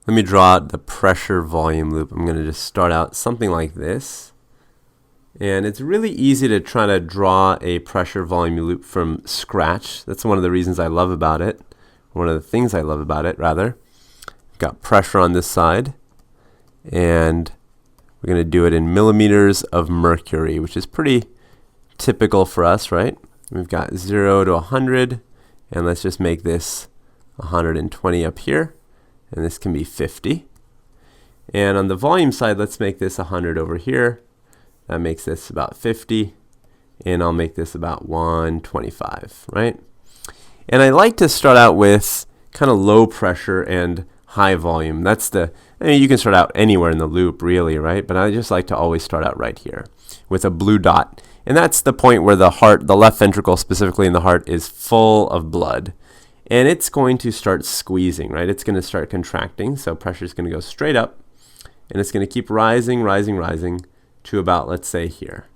let me draw out the pressure volume loop. I'm going to just start out something like this. And it's really easy to try to draw a pressure volume loop from scratch. That's one of the reasons I love about it. One of the things I love about it, rather. Got pressure on this side. And we're going to do it in millimeters of mercury, which is pretty typical for us, right? We've got 0 to 100. And let's just make this 120 up here. And this can be 50. And on the volume side, let's make this 100 over here. That makes this about 50, and I'll make this about 125, right? And I like to start out with kind of low pressure and high volume. I mean, you can start out anywhere in the loop, really, right? But I just like to always start out right here with a blue dot. And that's the point where the heart, the left ventricle specifically in the heart, is full of blood. And it's going to start squeezing, right? It's going to start contracting, so pressure is going to go straight up, and it's going to keep rising, to about, let's say, here.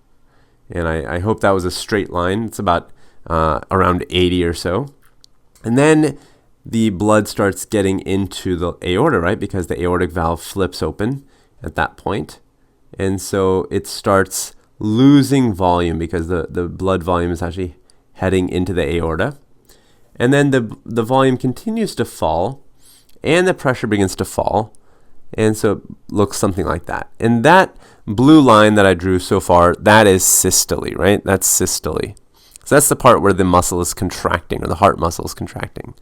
And I hope that was a straight line. It's about around 80 or so. And then the blood starts getting into the aorta, right? Because the aortic valve flips open at that point. And so it starts losing volume because the blood volume is actually heading into the aorta. And then the volume continues to fall, and the pressure begins to fall. And so it looks something like that. And that blue line that I drew so far, that is systole, right? That's systole. So that's the part where the muscle is contracting, or the heart muscle is contracting.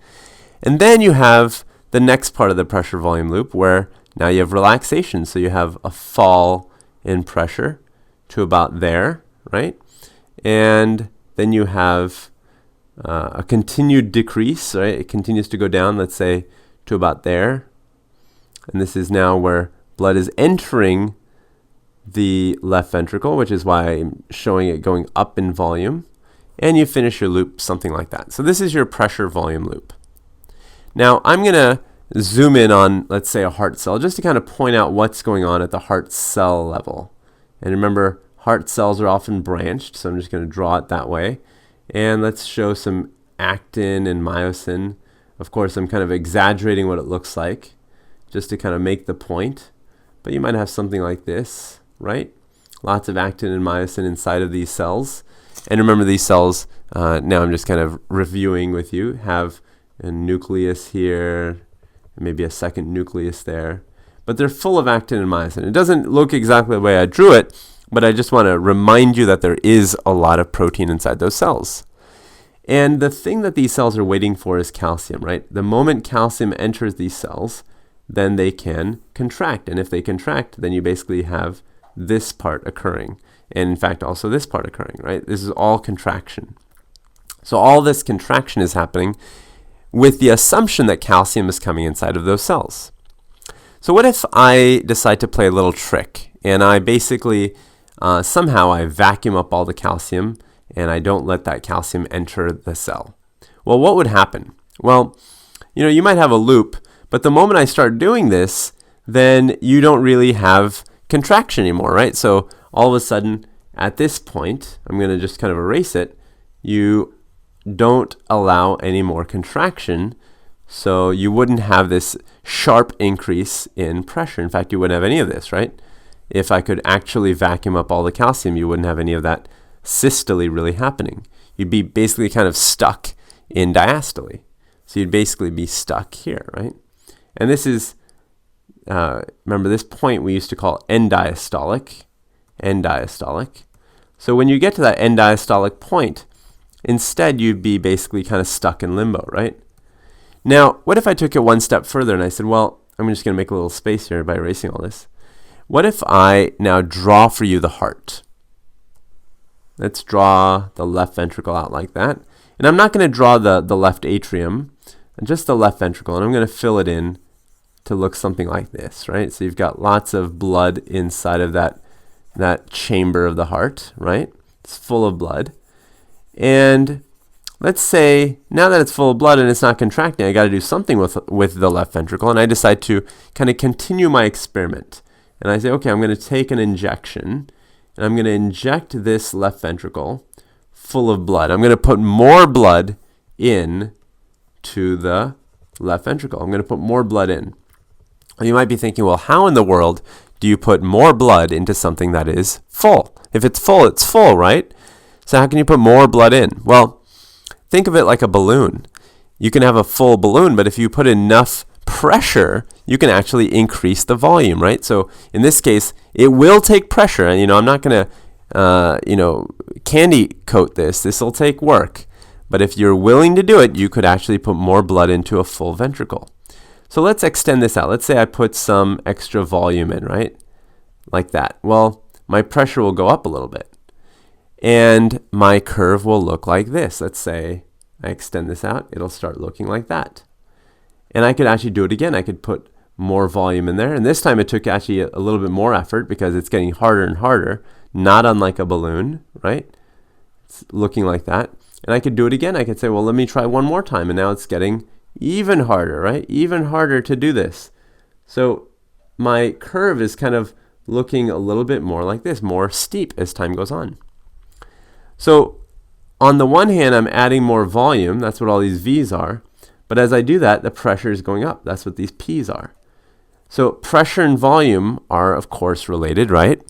And then you have the next part of the pressure volume loop where now you have relaxation. So you have a fall in pressure to about there, right? And then you have a continued decrease, right? It continues to go down, let's say, to about there. And this is now where blood is entering the left ventricle, which is why I'm showing it going up in volume. And you finish your loop something like that. So this is your pressure volume loop. Now I'm going to zoom in on, let's say, a heart cell, just to kind of point out what's going on at the heart cell level. And remember, heart cells are often branched, so I'm just going to draw it that way. And let's show some actin and myosin. Of course, I'm kind of exaggerating what it looks like, just to kind of make the point. But you might have something like this, right? Lots of actin and myosin inside of these cells. And remember, these cells, now I'm just kind of reviewing with you, have a nucleus here, and maybe a second nucleus there. But they're full of actin and myosin. It doesn't look exactly the way I drew it, but I just want to remind you that there is a lot of protein inside those cells. And the thing that these cells are waiting for is calcium, right? The moment calcium enters these cells, then they can contract. And if they contract, then you basically have this part occurring. And in fact, also this part occurring, right? This is all contraction. So all this contraction is happening with the assumption that calcium is coming inside of those cells. So what if I decide to play a little trick, and I basically somehow I vacuum up all the calcium, and I don't let that calcium enter the cell? Well, what would happen? Well, you might have a loop, but the moment I start doing this, then you don't really have contraction anymore, right? So all of a sudden, at this point, I'm going to just kind of erase it. You don't allow any more contraction, so you wouldn't have this sharp increase in pressure. In fact, you wouldn't have any of this, right? If I could actually vacuum up all the calcium, you wouldn't have any of that systole really happening. You'd be basically kind of stuck in diastole. So you'd basically be stuck here, right? And this is, remember, this point we used to call end diastolic. So when you get to that end diastolic point, instead you'd be basically kind of stuck in limbo, right? Now, what if I took it one step further and I said, well, I'm just going to make a little space here by erasing all this. What if I now draw for you the heart? Let's draw the left ventricle out like that. And I'm not going to draw the left atrium, just the left ventricle, and I'm going to fill it in to look something like this, right? So you've got lots of blood inside of that chamber of the heart, right? It's full of blood. And let's say now that it's full of blood and it's not contracting, I got to do something with the left ventricle, and I decide to kind of continue my experiment. And I say, okay, I'm going to take an injection, and I'm going to inject this left ventricle full of blood. I'm going to put more blood in to the left ventricle. I'm going to put more blood in. You might be thinking, well, how in the world do you put more blood into something that is full? If it's full, right? So how can you put more blood in? Well, think of it like a balloon. You can have a full balloon, but if you put enough pressure, you can actually increase the volume, right? So in this case, it will take pressure. And, I'm not going to, candy coat this. This will take work. But if you're willing to do it, you could actually put more blood into a full ventricle. So let's extend this out. Let's say I put some extra volume in, right? Like that. Well, my pressure will go up a little bit. And my curve will look like this. Let's say I extend this out. It'll start looking like that. And I could actually do it again. I could put more volume in there. And this time it took actually a little bit more effort because it's getting harder and harder, not unlike a balloon, right? It's looking like that. And I could do it again. I could say, well, let me try one more time. And now it's getting even harder, right? Even harder to do this. So my curve is kind of looking a little bit more like this, more steep as time goes on. So on the one hand, I'm adding more volume. That's what all these V's are. But as I do that, the pressure is going up. That's what these P's are. So pressure and volume are, of course, related, right?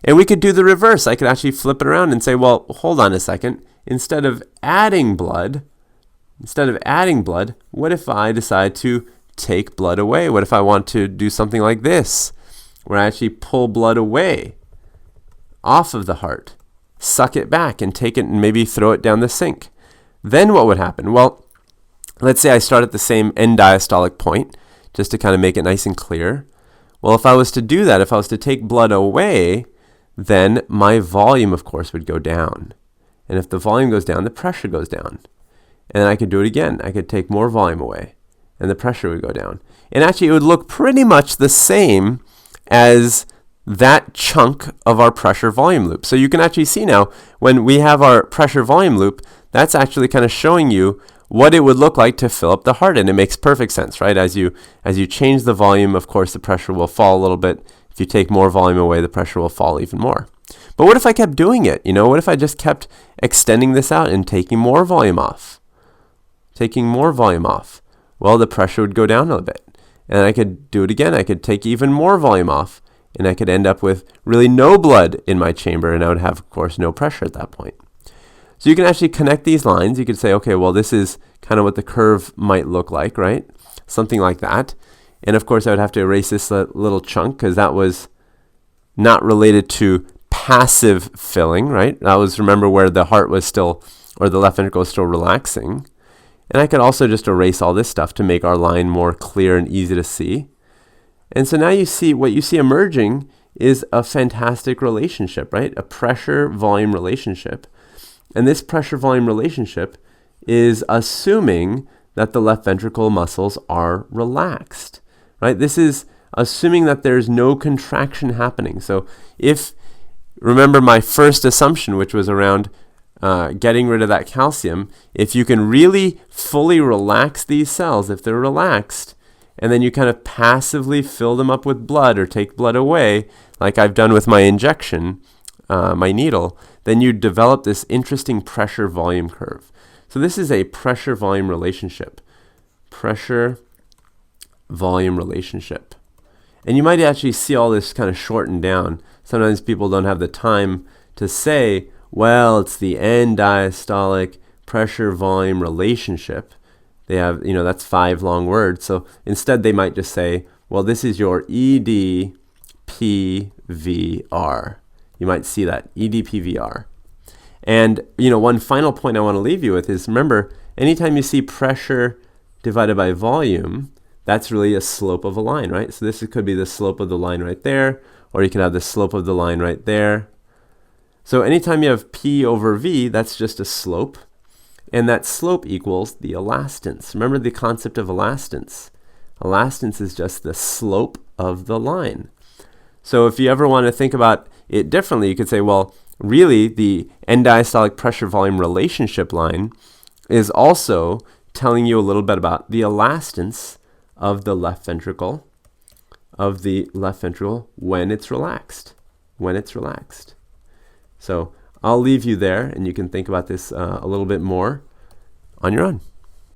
And we could do the reverse. I could actually flip it around and say, well, hold on a second. Instead of adding blood, what if I decide to take blood away? What if I want to do something like this, where I actually pull blood away off of the heart, suck it back and take it and maybe throw it down the sink? Then what would happen? Well, let's say I start at the same end diastolic point, just to kind of make it nice and clear. Well, if I was to do that, if I was to take blood away, then my volume, of course, would go down. And if the volume goes down, the pressure goes down. And I could do it again. I could take more volume away, and the pressure would go down. And actually, it would look pretty much the same as that chunk of our pressure volume loop. So you can actually see now, when we have our pressure volume loop, that's actually kind of showing you what it would look like to fill up the heart. And it makes perfect sense, right? As you change the volume, of course, the pressure will fall a little bit. If you take more volume away, the pressure will fall even more. But what if I kept doing it? What if I just kept extending this out and taking more volume off? Well, the pressure would go down a little bit. And I could do it again. I could take even more volume off. And I could end up with really no blood in my chamber. And I would have, of course, no pressure at that point. So you can actually connect these lines. You could say, okay, well, this is kind of what the curve might look like, right? Something like that. And of course, I would have to erase this little chunk because that was not related to passive filling, right? That was, remember, where the heart was still, or the left ventricle was still relaxing. And I could also just erase all this stuff to make our line more clear and easy to see. And so now you see, what you see emerging is a fantastic relationship, right? A pressure-volume relationship. And this pressure-volume relationship is assuming that the left ventricle muscles are relaxed, right? This is assuming that there's no contraction happening. So remember my first assumption, which was around getting rid of that calcium, if you can really fully relax these cells, if they're relaxed, and then you kind of passively fill them up with blood or take blood away, like I've done with my injection, my needle, then you develop this interesting pressure-volume curve. So this is a pressure-volume relationship. Pressure-volume relationship. And you might actually see all this kind of shortened down. Sometimes people don't have the time to say, well, it's the end diastolic pressure-volume relationship. They have, that's 5 long words. So instead they might just say, well, this is your EDPVR. You might see that, EDPVR. And, one final point I want to leave you with is, remember, anytime you see pressure divided by volume, that's really a slope of a line, right? So this could be the slope of the line right there, or you can have the slope of the line right there. So anytime you have P over V, that's just a slope. And that slope equals the elastance. Remember the concept of elastance. Elastance is just the slope of the line. So if you ever want to think about it differently, you could say, well, really the end diastolic pressure-volume relationship line is also telling you a little bit about the elastance of the left ventricle, when it's relaxed. So I'll leave you there, and you can think about this a little bit more on your own.